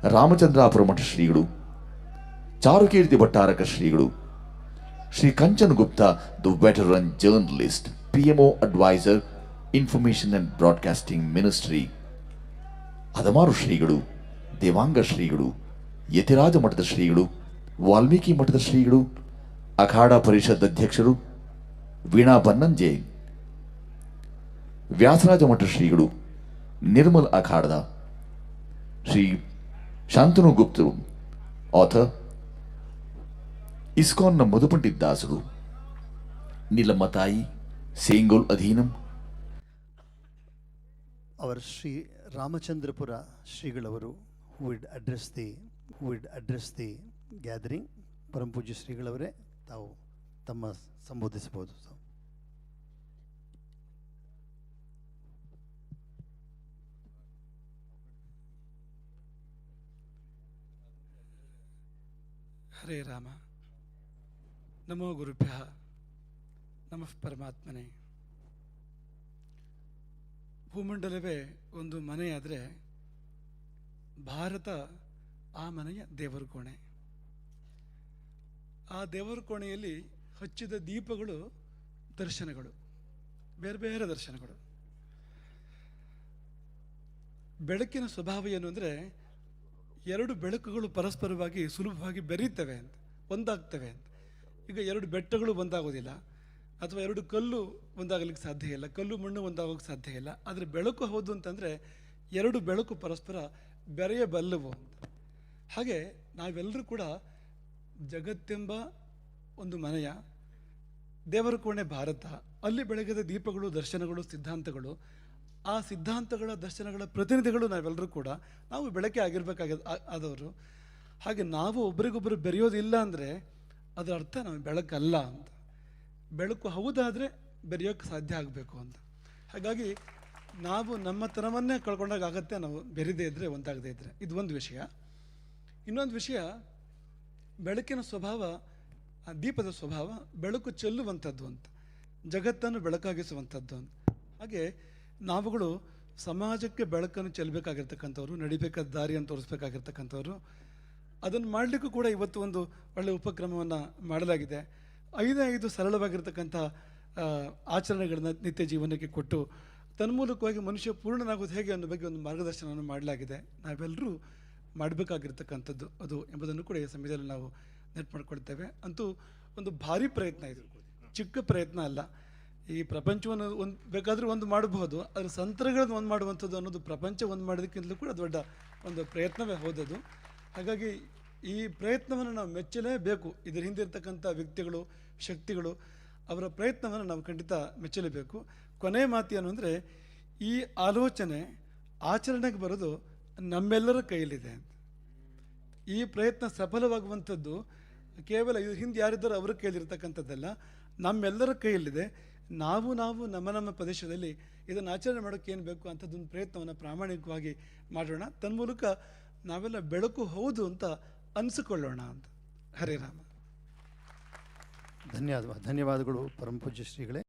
ರಾಮಚಂದ್ರಾಪುರ ಮಠ ಶ್ರೀಗಳು, ಚಾರುಕೀರ್ತಿ ಭಟ್ಟಾರಕ ಶ್ರೀಗಳು, Shri Kanchan Gupta the veteran journalist, PMO adviser, information and broadcasting ministry, Hadamaru ಶ್ರೀಗಳು, ದೇವಾಂಗ ಶ್ರೀಗಳು, ಯತಿರಾಜ ಮಠದ ಶ್ರೀಗಳು, ವಾಲ್ಮೀಕಿ ಮಠದ ಶ್ರೀಗಳು, ಅಖಾಡ ಪರಿಷತ್ ಅಧ್ಯಕ್ಷರು ವೀಣಾ ಬನ್ನಂಜೆ, ವ್ಯಾಸರಾಜ ಮಠ ಶ್ರೀಗಳು, ನಿರ್ಮಲ್ ಅಖಾಡದ ಶ್ರೀ ಶಾಂತನು ಗುಪ್ತರು, ಆಥರ್, ಇಸ್ಕಾನ್ನ ಮಧುಪಂಡಿತ್ ದಾಸರು, ನೀಲಮ್ಮ ತಾಯಿ, ಸೇಂಗೋಲ್ ಅಧೀನಂ, ಅವರ Shri Ramachandrapura ಶ್ರೀಗಳವರು would address the gathering. ಪರಮಪೂಜ್ಯ ಶ್ರೀಗಳವರೇ ತಾವು ತಮ್ಮ ಸಂಬೋಧಿಸಬಹುದು. ಹರೇ ರಾಮ. ನಮೋ ಗುರುಭ್ಯಃ ನಮಃ ಪರಮಾತ್ಮನೇ. ಭೂಮಂಡಲವೇ ಒಂದು ಮನೆಯಾದರೆ ಭಾರತ ಆ ಮನೆಯ ದೇವರ ಕೋಣೆ. ಆ ದೇವರ ಕೋಣೆಯಲ್ಲಿ ಹಚ್ಚಿದ ದೀಪಗಳು ದರ್ಶನಗಳು, ಬೇರೆ ಬೇರೆ ದರ್ಶನಗಳು. ಬೆಳಕಿನ ಸ್ವಭಾವ ಏನು ಅಂದರೆ, ಎರಡು ಬೆಳಕುಗಳು ಪರಸ್ಪರವಾಗಿ ಸುಲಭವಾಗಿ ಬೆರೀತವೆ ಅಂತ, ಒಂದಾಗ್ತವೆ ಅಂತ. ಈಗ ಎರಡು ಬೆಟ್ಟಗಳು ಒಂದಾಗೋದಿಲ್ಲ, ಅಥವಾ ಎರಡು ಕಲ್ಲು ಒಂದಾಗಲಿಕ್ಕೆ ಸಾಧ್ಯ ಇಲ್ಲ, ಕಲ್ಲು ಮಣ್ಣು ಒಂದಾಗೋಕ್ಕೆ ಸಾಧ್ಯ ಇಲ್ಲ. ಆದರೆ ಬೆಳಕು ಹೌದು ಅಂತಂದರೆ ಎರಡು ಬೆಳಕು ಪರಸ್ಪರ ಬೆರೆಯಬಲ್ಲವು ಅಂತ. ಹಾಗೆ ನಾವೆಲ್ಲರೂ ಕೂಡ ಜಗತ್ತೆಂಬ ಒಂದು ಮನೆಯ ದೇವರ ಕೋಣೆ ಭಾರತ, ಅಲ್ಲಿ ಬೆಳಗಿದ ದೀಪಗಳು, ದರ್ಶನಗಳು, ಸಿದ್ಧಾಂತಗಳು, ಆ ಸಿದ್ಧಾಂತಗಳ ದರ್ಶನಗಳ ಪ್ರತಿನಿಧಿಗಳು ನಾವೆಲ್ಲರೂ ಕೂಡ. ನಾವು ಬೆಳಕೆ ಆದವರು. ಹಾಗೆ ನಾವು ಒಬ್ರಿಗೊಬ್ಬರು ಬೆರೆಯೋದಿಲ್ಲ ಅಂದರೆ ಅದರ ಅರ್ಥ ನಾವು ಬೆಳಕಲ್ಲ ಅಂತ. ಬೆಳಕು ಹೌದಾದರೆ ಬೆರೆಯೋಕ್ಕೆ ಸಾಧ್ಯ ಆಗಬೇಕು ಅಂತ. ಹಾಗಾಗಿ ನಾವು ನಮ್ಮತನವನ್ನೇ ಕಳ್ಕೊಂಡಾಗ ಆಗತ್ತೆ, ನಾವು ಬೆರೆದೇ ಇದ್ದರೆ, ಒಂದಾಗದೇ ಇದ್ದರೆ. ಇದು ಒಂದು ವಿಷಯ. ಇನ್ನೊಂದು ವಿಷಯ, ಬೆಳಕಿನ ಸ್ವಭಾವ, ದೀಪದ ಸ್ವಭಾವ ಬೆಳಕು ಚೆಲ್ಲುವಂಥದ್ದು ಅಂತ, ಜಗತ್ತನ್ನು ಬೆಳಕಾಗಿಸುವಂಥದ್ದು ಅಂತ. ಹಾಗೆ ನಾವುಗಳು ಸಮಾಜಕ್ಕೆ ಬೆಳಕನ್ನು ಚೆಲ್ಲಬೇಕಾಗಿರ್ತಕ್ಕಂಥವ್ರು, ನಡಿಬೇಕಾದ ದಾರಿಯನ್ನು ತೋರಿಸ್ಬೇಕಾಗಿರ್ತಕ್ಕಂಥವ್ರು. ಅದನ್ನು ಮಾಡಲಿಕ್ಕೂ ಕೂಡ ಇವತ್ತು ಒಂದು ಒಳ್ಳೆಯ ಉಪಕ್ರಮವನ್ನು ಮಾಡಲಾಗಿದೆ. 5 ಸರಳವಾಗಿರ್ತಕ್ಕಂಥ ಆಚರಣೆಗಳನ್ನ ನಿತ್ಯ ಜೀವನಕ್ಕೆ ಕೊಟ್ಟು ತನ್ಮೂಲಕವಾಗಿ ಮನುಷ್ಯ ಪೂರ್ಣನಾಗೋದು ಹೇಗೆ ಅನ್ನೋ ಬಗ್ಗೆ ಒಂದು ಮಾರ್ಗದರ್ಶನವನ್ನು ಮಾಡಲಾಗಿದೆ. ನಾವೆಲ್ಲರೂ ಮಾಡಬೇಕಾಗಿರ್ತಕ್ಕಂಥದ್ದು ಅದು ಎಂಬುದನ್ನು ಕೂಡ ಈ ಸಮಯದಲ್ಲಿ ನಾವು ನೆಟ್ ಮಾಡ್ಕೊಳ್ತೇವೆ. ಅಂತೂ ಒಂದು ಭಾರಿ ಪ್ರಯತ್ನ ಇದು, ಚಿಕ್ಕ ಪ್ರಯತ್ನ ಅಲ್ಲ. ಈ ಪ್ರಪಂಚವನ್ನು ಬೇಕಾದರೂ ಒಂದು ಮಾಡಬಹುದು, ಅದರ ಸಂತರಗಳನ್ನು ಒಂದು ಮಾಡುವಂಥದ್ದು ಅನ್ನೋದು ಪ್ರಪಂಚ ಒಂದು ಮಾಡೋದಕ್ಕಿಂತಲೂ ಕೂಡ ದೊಡ್ಡ ಒಂದು ಪ್ರಯತ್ನವೇ ಹೋದದು. ಹಾಗಾಗಿ ಈ ಪ್ರಯತ್ನವನ್ನು ನಾವು ಮೆಚ್ಚಲೇಬೇಕು. ಇದರ ಹಿಂದೆ ಇರ್ತಕ್ಕಂಥ ವ್ಯಕ್ತಿಗಳು, ಶಕ್ತಿಗಳು, ಅವರ ಪ್ರಯತ್ನವನ್ನು ನಾವು ಖಂಡಿತ ಮೆಚ್ಚಲೇಬೇಕು. ಕೊನೆ ಮಾತು ಏನು ಅಂದರೆ, ಈ ಆಲೋಚನೆ ಆಚರಣೆಗೆ ಬರೋದು ನಮ್ಮೆಲ್ಲರ ಕೈಯಲ್ಲಿದೆ ಅಂತ. ಈ ಪ್ರಯತ್ನ ಸಫಲವಾಗುವಂಥದ್ದು ಕೇವಲ ಇದ್ರ ಹಿಂದೆ ಯಾರಿದ್ದಾರೋ ಅವರ ಕೈಯಲ್ಲಿರ್ತಕ್ಕಂಥದ್ದಲ್ಲ, ನಮ್ಮೆಲ್ಲರ ಕೈಯಲ್ಲಿದೆ. ನಾವು ನಮ್ಮ ಪ್ರದೇಶದಲ್ಲಿ ಇದನ್ನು ಆಚರಣೆ ಮಾಡೋಕ್ಕೆ ಏನು ಬೇಕು ಅಂಥದ್ದೊಂದು ಪ್ರಯತ್ನವನ್ನು ಪ್ರಾಮಾಣಿಕವಾಗಿ ಮಾಡೋಣ. ತನ್ಮೂಲಕ ನಾವೆಲ್ಲ ಬೆಳಕು ಹೌದು ಅಂತ ಅನಿಸಿಕೊಳ್ಳೋಣ ಅಂತ. ಹರೇ ರಾಮ. ಧನ್ಯವಾದಗಳು ಪರಮಪೂಜ್ಯ ಶ್ರೀಗಳೇ.